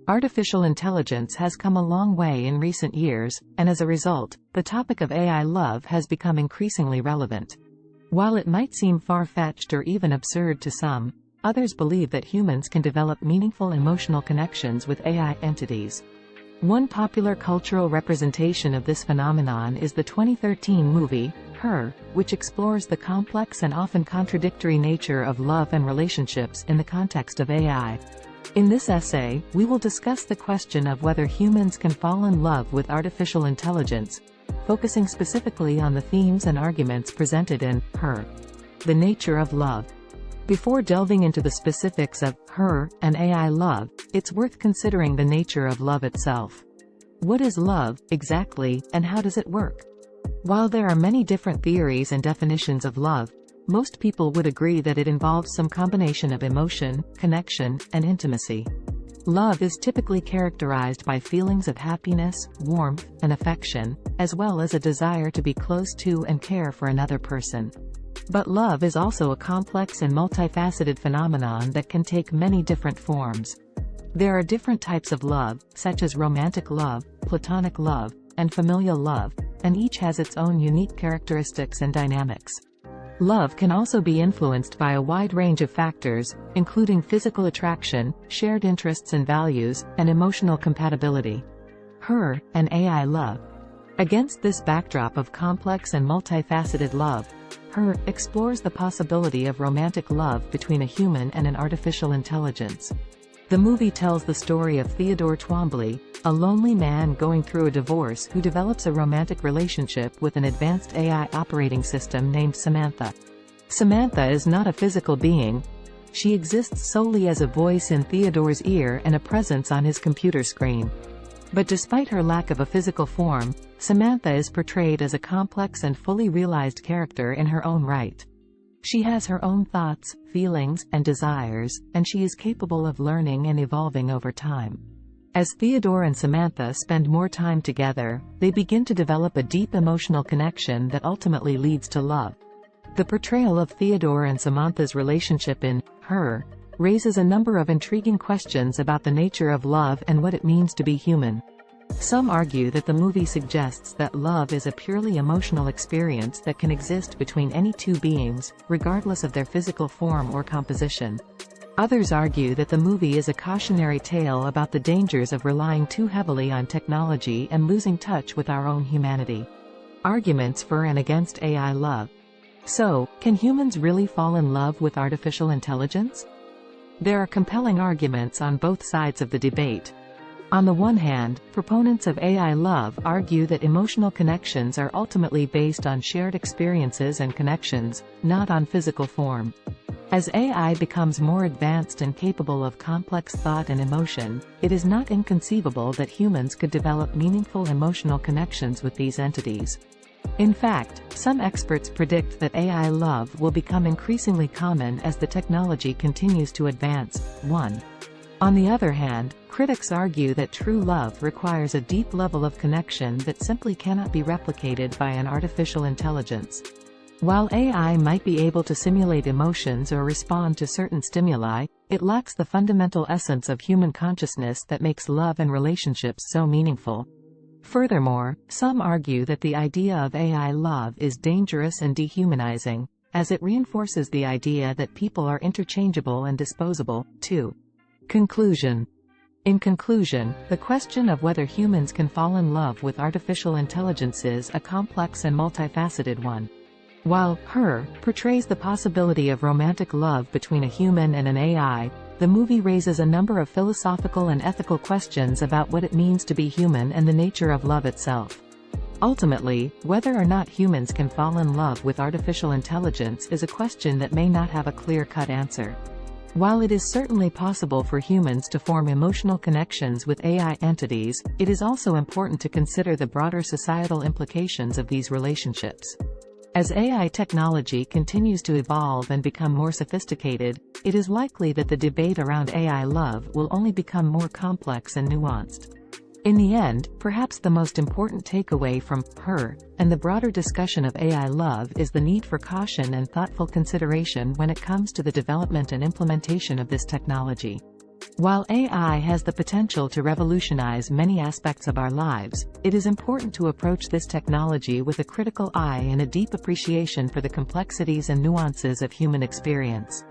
Artificial intelligence has come a long way in recent years, and as a result, the topic of AI love has become increasingly relevant. While it might seem far-fetched or even absurd to some, others believe that humans can develop meaningful emotional connections with AI entities. One popular cultural representation of this phenomenon is the 2013 movie, Her, which explores the complex and often contradictory nature of love and relationships in the context of AI. In this essay, we will discuss the question of whether humans can fall in love with artificial intelligence, focusing specifically on the themes and arguments presented in Her. The nature of love. Before delving into the specifics of Her and AI love, it's worth considering the nature of love itself. What is love, exactly, and how does it work? While there are many different theories and definitions of love, most people would agree that it involves some combination of emotion, connection, and intimacy. Love is typically characterized by feelings of happiness, warmth, and affection, as well as a desire to be close to and care for another person. But love is also a complex and multifaceted phenomenon that can take many different forms. There are different types of love, such as romantic love, platonic love, and familial love, and each has its own unique characteristics and dynamics. Love can also be influenced by a wide range of factors, including physical attraction, shared interests and values, and emotional compatibility. Her and AI love. Against this backdrop of complex and multifaceted love, Her explores the possibility of romantic love between a human and an artificial intelligence. The movie tells the story of Theodore Twombly, a lonely man going through a divorce who develops a romantic relationship with an advanced AI operating system named Samantha. Samantha is not a physical being. She exists solely as a voice in Theodore's ear and a presence on his computer screen. But despite her lack of a physical form, Samantha is portrayed as a complex and fully realized character in her own right. She has her own thoughts, feelings, and desires, and she is capable of learning and evolving over time. As Theodore and Samantha spend more time together, they begin to develop a deep emotional connection that ultimately leads to love. The portrayal of Theodore and Samantha's relationship in Her raises a number of intriguing questions about the nature of love and what it means to be human. Some argue that the movie suggests that love is a purely emotional experience that can exist between any two beings, regardless of their physical form or composition. Others argue that the movie is a cautionary tale about the dangers of relying too heavily on technology and losing touch with our own humanity. Arguments for and against AI love. So, can humans really fall in love with artificial intelligence? There are compelling arguments on both sides of the debate. On the one hand, proponents of AI love argue that emotional connections are ultimately based on shared experiences and connections, not on physical form. As AI becomes more advanced and capable of complex thought and emotion, it is not inconceivable that humans could develop meaningful emotional connections with these entities. In fact, some experts predict that AI love will become increasingly common as the technology continues to advance. 1. On the other hand, critics argue that true love requires a deep level of connection that simply cannot be replicated by an artificial intelligence. While AI might be able to simulate emotions or respond to certain stimuli, it lacks the fundamental essence of human consciousness that makes love and relationships so meaningful. Furthermore, some argue that the idea of AI love is dangerous and dehumanizing, as it reinforces the idea that people are interchangeable and disposable. 2. Conclusion. In conclusion, the question of whether humans can fall in love with artificial intelligence is a complex and multifaceted one. While Her portrays the possibility of romantic love between a human and an AI, the movie raises a number of philosophical and ethical questions about what it means to be human and the nature of love itself. Ultimately, whether or not humans can fall in love with artificial intelligence is a question that may not have a clear-cut answer. While it is certainly possible for humans to form emotional connections with AI entities, it is also important to consider the broader societal implications of these relationships. As AI technology continues to evolve and become more sophisticated, it is likely that the debate around AI love will only become more complex and nuanced. In the end, perhaps the most important takeaway from Her and the broader discussion of AI love is the need for caution and thoughtful consideration when it comes to the development and implementation of this technology. While AI has the potential to revolutionize many aspects of our lives, it is important to approach this technology with a critical eye and a deep appreciation for the complexities and nuances of human experience.